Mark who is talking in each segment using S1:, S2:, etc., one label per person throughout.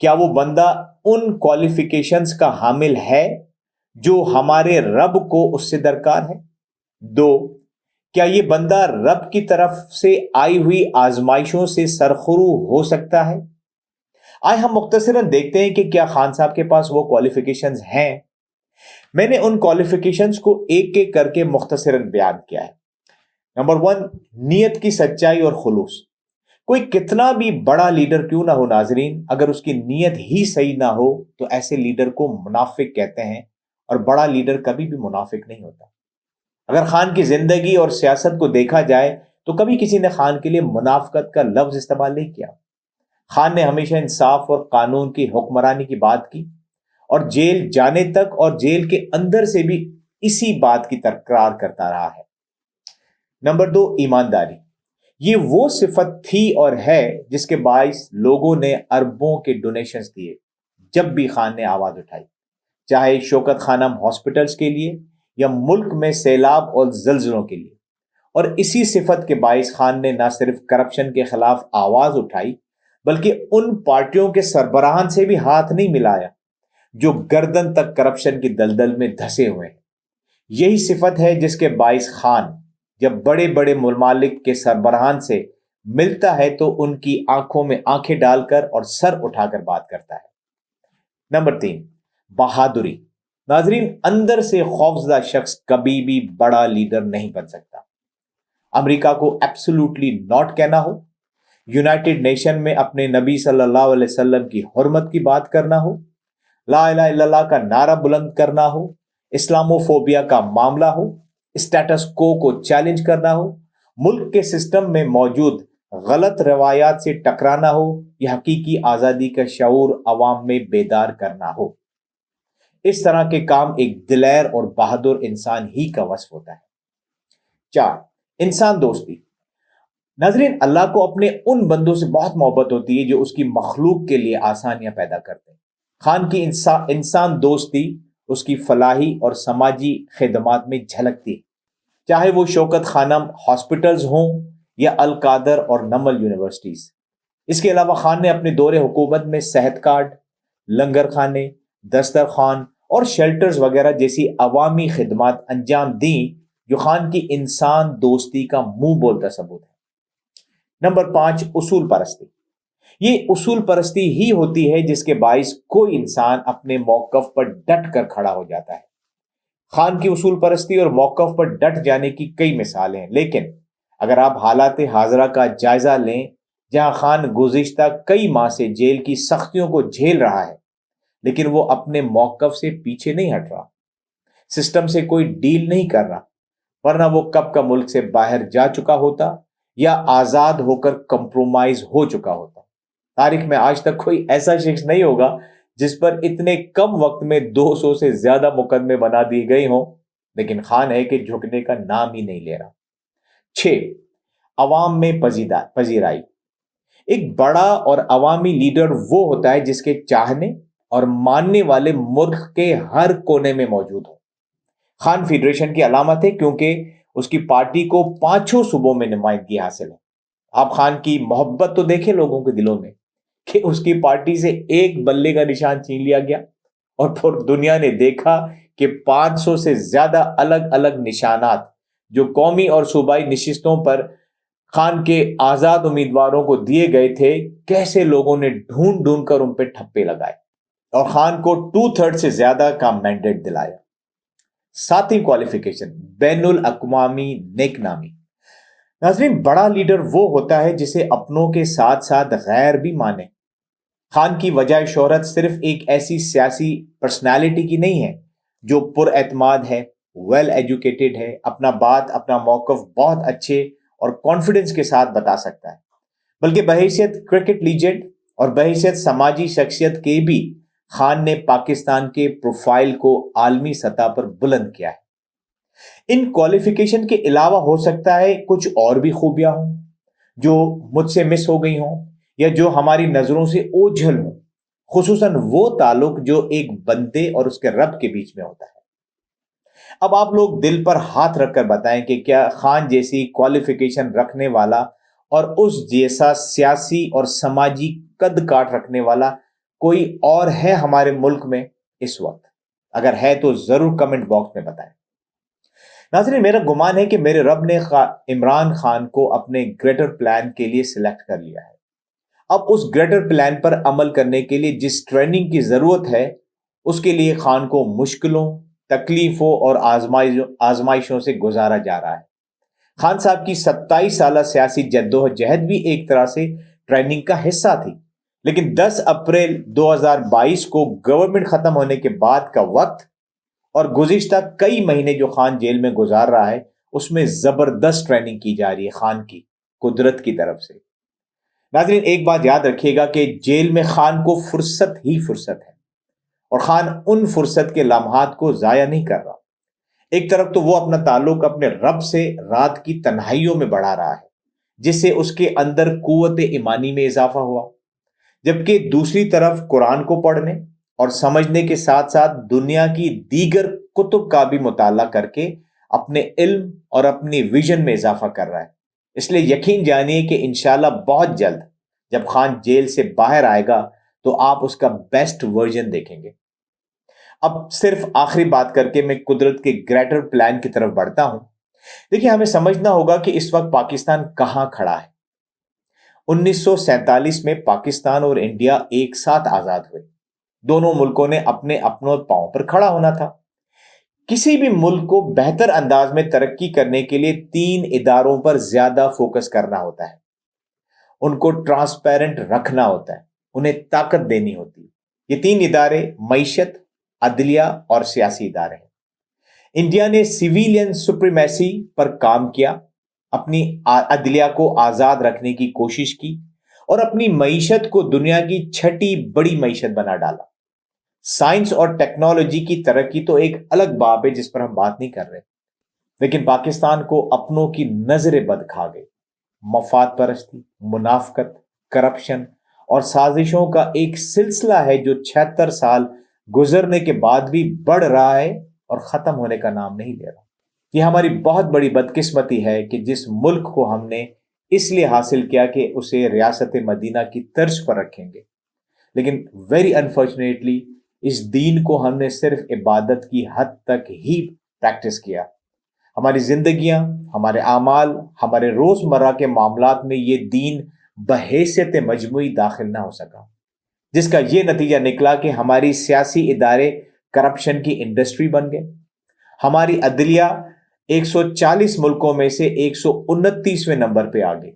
S1: کیا وہ بندہ ان کوالیفیکیشنز کا حامل ہے جو ہمارے رب کو اس سے درکار ہے؟ 2، کیا یہ بندہ رب کی طرف سے آئی ہوئی آزمائشوں سے سرخرو ہو سکتا ہے؟ آئے ہم مختصراً دیکھتے ہیں کہ کیا خان صاحب کے پاس وہ کوالیفیکیشنز ہیں۔ میں نے ان کوالیفیکیشنز کو ایک ایک کر کے مختصراً بیان کیا ہے۔ نمبر 1، نیت کی سچائی اور خلوص۔ کوئی کتنا بھی بڑا لیڈر کیوں نہ ہو ناظرین، اگر اس کی نیت ہی صحیح نہ ہو تو ایسے لیڈر کو منافق کہتے ہیں، اور بڑا لیڈر کبھی بھی منافق نہیں ہوتا۔ اگر خان کی زندگی اور سیاست کو دیکھا جائے تو کبھی کسی نے خان کے لیے منافقت کا لفظ استعمال نہیں کیا۔ خان نے ہمیشہ انصاف اور قانون کی حکمرانی کی بات کی، اور جیل جانے تک اور جیل کے اندر سے بھی اسی بات کی تکرار کرتا رہا ہے۔ نمبر 2، ایمانداری۔ یہ وہ صفت تھی اور ہے جس کے باعث لوگوں نے اربوں کے ڈونیشنز دیے جب بھی خان نے آواز اٹھائی، چاہے شوکت خانم ہاسپٹلز کے لیے یا ملک میں سیلاب اور زلزلوں کے لیے۔ اور اسی صفت کے باعث خان نے نہ صرف کرپشن کے خلاف آواز اٹھائی بلکہ ان پارٹیوں کے سربراہان سے بھی ہاتھ نہیں ملایا جو گردن تک کرپشن کی دلدل میں دھسے ہوئے ہیں۔ یہی صفت ہے جس کے باعث خان جب بڑے بڑے ممالک کے سربراہان سے ملتا ہے تو ان کی آنکھوں میں آنکھیں ڈال کر اور سر اٹھا کر بات کرتا ہے۔ نمبر 3، بہادری۔ ناظرین، اندر سے خوفزدہ شخص کبھی بھی بڑا لیڈر نہیں بن سکتا۔ امریکہ کو ایبسولوٹلی ناٹ کہنا ہو، یونائٹڈ نیشن میں اپنے نبی صلی اللہ علیہ وسلم کی حرمت کی بات کرنا ہو، لا الہ الا اللہ کا نعرہ بلند کرنا ہو، اسلاموفوبیا کا معاملہ ہو، اسٹیٹس کو چیلنج کرنا ہو، ملک کے سسٹم میں موجود غلط روایات سے ٹکرانا ہو، یا حقیقی آزادی کا شعور عوام میں بیدار کرنا ہو، اس طرح کے کام ایک دلیر اور بہادر انسان ہی کا وصف ہوتا ہے۔ 4، انسان دوستی۔ ناظرین، اللہ کو اپنے ان بندوں سے بہت محبت ہوتی ہے جو اس کی مخلوق کے لیے آسانیاں پیدا کرتے ہیں۔ خان کی انسان دوستی اس کی فلاحی اور سماجی خدمات میں جھلکتی ہے، چاہے وہ شوکت خانم ہاسپٹلز ہوں یا القادر اور نمل یونیورسٹیز۔ اس کے علاوہ خان نے اپنے دور حکومت میں صحت کارڈ، لنگر خانے، دسترخوان اور شیلٹرز وغیرہ جیسی عوامی خدمات انجام دیں جو خان کی انسان دوستی کا منہ بولتا ثبوت ہے۔ نمبر 5، اصول پرستی۔ یہ اصول پرستی ہی ہوتی ہے جس کے باعث کوئی انسان اپنے موقف پر ڈٹ کر کھڑا ہو جاتا ہے۔ خان کی اصول پرستی اور موقف پر ڈٹ جانے کی کئی مثالیں ہیں، لیکن اگر آپ حالات حاضرہ کا جائزہ لیں جہاں خان گزشتہ کئی ماہ سے جیل کی سختیوں کو جھیل رہا ہے لیکن وہ اپنے موقف سے پیچھے نہیں ہٹ رہا، سسٹم سے کوئی ڈیل نہیں کر رہا، ورنہ وہ کب کا ملک سے باہر جا چکا ہوتا یا آزاد ہو کر کمپرومائز ہو چکا ہوتا۔ تاریخ میں آج تک کوئی ایسا شخص نہیں ہوگا جس پر اتنے کم وقت میں 200 سے زیادہ مقدمے بنا دیے گئے ہوں، لیکن خان ہے کہ جھکنے کا نام ہی نہیں لے رہا۔ 6، عوام میں پذیرائی۔ ایک بڑا اور عوامی لیڈر وہ ہوتا ہے جس کے چاہنے اور ماننے والے ملک کے ہر کونے میں موجود ہوں۔ خان فیڈریشن کی علامت ہے کیونکہ اس کی پارٹی کو 5 صوبوں میں نمائندگی حاصل ہے۔ آپ خان کی محبت تو دیکھیں لوگوں کے دلوں میں کہ اس کی پارٹی سے ایک بلے کا نشان چھین لیا گیا، اور پھر دنیا نے دیکھا کہ 500 سے زیادہ الگ الگ نشانات جو قومی اور صوبائی نشستوں پر خان کے آزاد امیدواروں کو دیے گئے تھے، کیسے لوگوں نے ڈھونڈ ڈھونڈ کر ان پہ ٹھپے لگائے اور خان کو 2/3 سے زیادہ کا مینڈیٹ دلایا۔ 7ویں کوالیفیکیشن، بین الاقوامی نیک نامی۔ ناظرین، بڑا لیڈر وہ ہوتا ہے جسے اپنوں کے ساتھ ساتھ غیر بھی مانے۔ خان کی وجہ شہرت صرف ایک ایسی سیاسی پرسنالٹی کی نہیں ہے جو پر اعتماد ہے، ویل ایجوکیٹڈ ہے، اپنا موقف بہت اچھے اور کانفیڈنس کے ساتھ بتا سکتا ہے، بلکہ بحیثیت کرکٹ لیجنڈ اور بحیثیت سماجی شخصیت کے بھی خان نے پاکستان کے پروفائل کو عالمی سطح پر بلند کیا ہے۔ ان کوالیفیکیشن کے علاوہ ہو سکتا ہے کچھ اور بھی خوبیاں ہوں جو مجھ سے مس ہو گئی ہوں یا جو ہماری نظروں سے اوجھل ہوں، خصوصاً وہ تعلق جو ایک بندے اور اس کے رب کے بیچ میں ہوتا ہے۔ اب آپ لوگ دل پر ہاتھ رکھ کر بتائیں کہ کیا خان جیسی کوالیفیکیشن رکھنے والا اور اس جیسا سیاسی اور سماجی قد کاٹ رکھنے والا کوئی اور ہے ہمارے ملک میں اس وقت؟ اگر ہے تو ضرور کمنٹ باکس میں بتائیں۔ ناظرین، میرا گمان ہے کہ میرے رب نے عمران خان کو اپنے گریٹر پلان کے لیے سلیکٹ کر لیا ہے۔ اب اس گریٹر پلان پر عمل کرنے کے لیے جس ٹریننگ کی ضرورت ہے، اس کے لیے خان کو مشکلوں، تکلیفوں اور آزمائشوں سے گزارا جا رہا ہے۔ خان صاحب کی 27 سالہ سیاسی جدوجہد بھی ایک طرح سے ٹریننگ کا حصہ تھی، لیکن 10 اپریل 2022 کو گورنمنٹ ختم ہونے کے بعد کا وقت اور گزشتہ کئی مہینے جو خان جیل میں گزار رہا ہے، اس میں زبردست ٹریننگ کی جا رہی ہے خان کی، قدرت کی طرف سے۔ ناظرین، ایک بات یاد رکھیے گا کہ جیل میں خان کو فرصت ہی فرصت ہے، اور خان ان فرصت کے لمحات کو ضائع نہیں کر رہا۔ ایک طرف تو وہ اپنا تعلق اپنے رب سے رات کی تنہائیوں میں بڑھا رہا ہے، جس سے اس کے اندر قوت ایمانی میں اضافہ ہوا، جبکہ دوسری طرف قرآن کو پڑھنے اور سمجھنے کے ساتھ ساتھ دنیا کی دیگر کتب کا بھی مطالعہ کر کے اپنے علم اور اپنی ویژن میں اضافہ کر رہا ہے۔ اس لیے یقین جانیے کہ انشاءاللہ بہت جلد جب خان جیل سے باہر آئے گا تو آپ اس کا بیسٹ ورژن دیکھیں گے۔ اب صرف آخری بات کر کے میں قدرت کے گریٹر پلان کی طرف بڑھتا ہوں۔ دیکھیے، ہمیں سمجھنا ہوگا کہ اس وقت پاکستان کہاں کھڑا ہے۔ 1947 میں پاکستان اور انڈیا ایک ساتھ آزاد ہوئے۔ دونوں ملکوں نے اپنے اپنوں پاؤں پر کھڑا ہونا تھا۔ کسی بھی ملک کو بہتر انداز میں ترقی کرنے کے لیے 3 اداروں پر زیادہ فوکس کرنا ہوتا ہے۔ ان کو ٹرانسپیرنٹ رکھنا ہوتا ہے، انہیں طاقت دینی ہوتی ہے۔ یہ 3 ادارے معیشت، عدلیہ اور سیاسی ادارے ہیں۔ انڈیا نے سویلین سپریمیسی پر کام کیا، اپنی عدلیہ کو آزاد رکھنے کی کوشش کی اور اپنی معیشت کو دنیا کی 6ٹی بڑی معیشت بنا ڈالا۔ سائنس اور ٹیکنالوجی کی ترقی تو ایک الگ باب ہے جس پر ہم بات نہیں کر رہے، لیکن پاکستان کو اپنوں کی نظر بد کھا گئی۔ مفاد پرستی، منافقت، کرپشن اور سازشوں کا ایک سلسلہ ہے جو 76 سال گزرنے کے بعد بھی بڑھ رہا ہے اور ختم ہونے کا نام نہیں لے رہا۔ یہ ہماری بہت بڑی بدقسمتی ہے کہ جس ملک کو ہم نے اس لیے حاصل کیا کہ اسے ریاست مدینہ کی طرز پر رکھیں گے، لیکن ویری انفارچونیٹلی اس دین کو ہم نے صرف عبادت کی حد تک ہی پریکٹس کیا۔ ہماری زندگیاں، ہمارے اعمال، ہمارے روزمرہ کے معاملات میں یہ دین بحیثیت مجموعی داخل نہ ہو سکا، جس کا یہ نتیجہ نکلا کہ ہماری سیاسی ادارے کرپشن کی انڈسٹری بن گئے۔ ہماری عدلیہ 140 ملکوں میں سے 129ویں نمبر پہ آ گئی،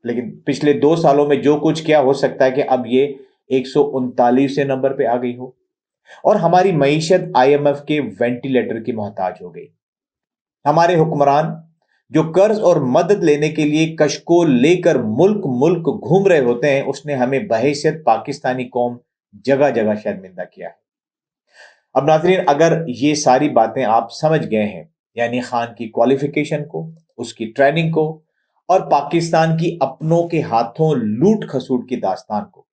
S1: لیکن پچھلے 2 سالوں میں جو کچھ کیا، ہو سکتا ہے کہ اب یہ 139ویں نمبر پہ آ گئی ہو۔ اور ہماری معیشت IMF کے وینٹیلیٹر کی محتاج ہو گئی۔ ہمارے حکمران جو قرض اور مدد لینے کے لیے کشکول لے کر ملک ملک گھوم رہے ہوتے ہیں، اس نے ہمیں بحیثیت پاکستانی قوم جگہ جگہ شرمندہ کیا ہے۔ اب ناظرین، اگر یہ ساری باتیں آپ سمجھ گئے ہیں، یعنی خان کی کوالیفیکیشن کو، اس کی ٹریننگ کو، اور پاکستان کی اپنوں کے ہاتھوں لوٹ کھسوٹ کی داستان کو،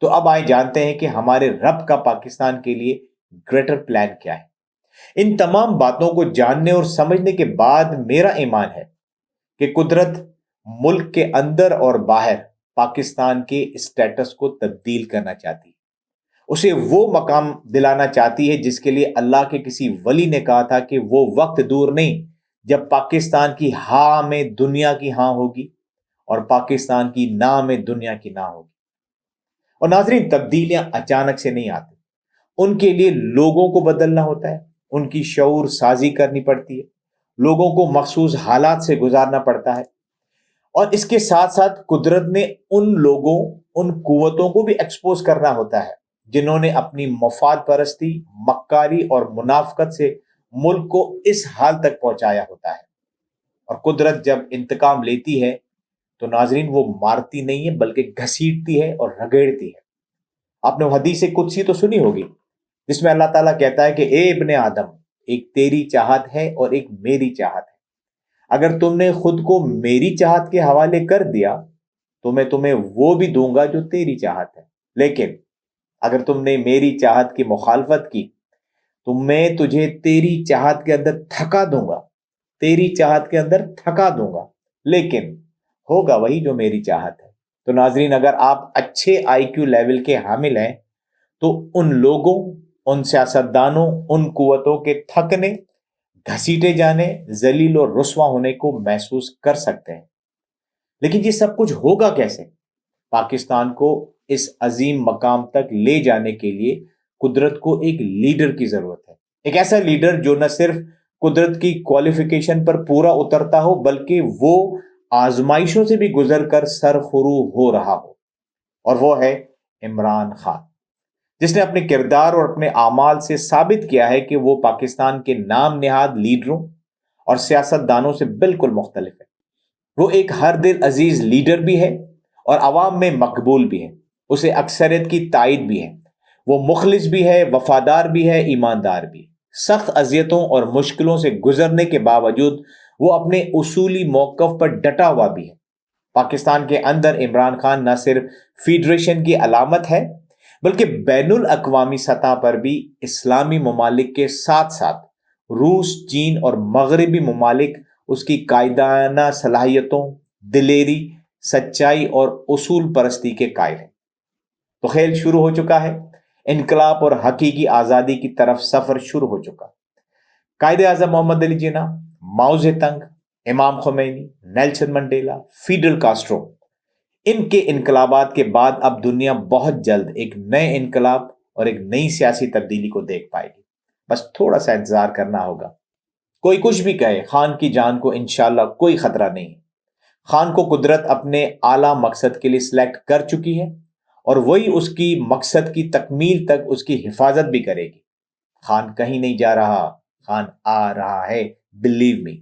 S1: تو اب آئے جانتے ہیں کہ ہمارے رب کا پاکستان کے لیے گریٹر پلان کیا ہے۔ ان تمام باتوں کو جاننے اور سمجھنے کے بعد میرا ایمان ہے کہ قدرت ملک کے اندر اور باہر پاکستان کے اسٹیٹس کو تبدیل کرنا چاہتی ہے، اسے وہ مقام دلانا چاہتی ہے جس کے لیے اللہ کے کسی ولی نے کہا تھا کہ وہ وقت دور نہیں جب پاکستان کی ہاں میں دنیا کی ہاں ہوگی اور پاکستان کی نہ میں دنیا کی نہ ہوگی۔ اور ناظرین، تبدیلیاں اچانک سے نہیں آتی، ان کے لیے لوگوں کو بدلنا ہوتا ہے، ان کی شعور سازی کرنی پڑتی ہے، لوگوں کو مخصوص حالات سے گزارنا پڑتا ہے، اور اس کے ساتھ ساتھ قدرت نے ان لوگوں، ان قوتوں کو بھی ایکسپوز کرنا ہوتا ہے جنہوں نے اپنی مفاد پرستی، مکاری اور منافقت سے ملک کو اس حال تک پہنچایا ہوتا ہے۔ اور قدرت جب انتقام لیتی ہے تو ناظرین وہ مارتی نہیں ہے بلکہ گھسیٹتی ہے اور رگڑتی ہے۔ آپ نے حدیث قدسی تو سنی ہوگی جس میں اللہ تعالیٰ کہتا ہے کہ اے ابن آدم، ایک تیری چاہت ہے اور ایک میری چاہت ہے۔ اگر تم نے خود کو میری چاہت کے حوالے کر دیا تو میں تمہیں وہ بھی دوں گا جو تیری چاہت ہے، لیکن اگر تم نے میری چاہت کی مخالفت کی تو میں تجھے تیری چاہت کے اندر تھکا دوں گا، تیری چاہت کے اندر تھکا دوں گا، لیکن ہوگا وہی جو میری چاہت ہے۔ تو ناظرین، اگر آپ اچھے آئی کیو لیول کے حامل ہیں تو ان لوگوں، ان سیاستدانوں، ان قوتوں کے تھکنے، گھسیٹے جانے، ذلیل اور رسوا ہونے کو محسوس کر سکتے ہیں۔ لیکن یہ سب کچھ ہوگا کیسے؟ پاکستان کو اس عظیم مقام تک لے جانے کے لیے قدرت کو ایک لیڈر کی ضرورت ہے، ایک ایسا لیڈر جو نہ صرف قدرت کی کوالیفیکیشن پر پورا اترتا ہو بلکہ وہ آزمائشوں سے بھی گزر کر سرخرو ہو رہا ہو، اور وہ ہے عمران خان، جس نے اپنے کردار اور اپنے اعمال سے ثابت کیا ہے کہ وہ پاکستان کے نام نہاد لیڈروں اور سیاست دانوں سے بالکل مختلف ہے۔ وہ ایک ہر دل عزیز لیڈر بھی ہے اور عوام میں مقبول بھی ہے، اسے اکثریت کی تائید بھی ہے، وہ مخلص بھی ہے، وفادار بھی ہے، ایماندار بھی ہے۔ سخت اذیتوں اور مشکلوں سے گزرنے کے باوجود وہ اپنے اصولی موقف پر ڈٹا ہوا بھی ہے۔ پاکستان کے اندر عمران خان نہ صرف فیڈریشن کی علامت ہے بلکہ بین الاقوامی سطح پر بھی اسلامی ممالک کے ساتھ ساتھ روس، چین اور مغربی ممالک اس کی قائدانہ صلاحیتوں، دلیری، سچائی اور اصول پرستی کے قائل ہیں۔ تو کھیل شروع ہو چکا ہے، انقلاب اور حقیقی آزادی کی طرف سفر شروع ہو چکا۔ قائد اعظم محمد علی جناح، ماؤ زیتنگ، امام خمینی، نیلسن منڈیلا، فیڈل کاسٹرو، ان کے انقلابات کے بعد اب دنیا بہت جلد ایک نئے انقلاب اور ایک نئی سیاسی تبدیلی کو دیکھ پائے گی۔ بس تھوڑا سا انتظار کرنا ہوگا۔ کوئی کچھ بھی کہے، خان کی جان کو انشاءاللہ کوئی خطرہ نہیں ہے۔ خان کو قدرت اپنے اعلیٰ مقصد کے لیے سلیکٹ کر چکی ہے اور وہی اس کی مقصد کی تکمیل تک اس کی حفاظت بھی کرے گی۔ خان کہیں نہیں جا رہا، خان آ رہا ہے، بلیو می۔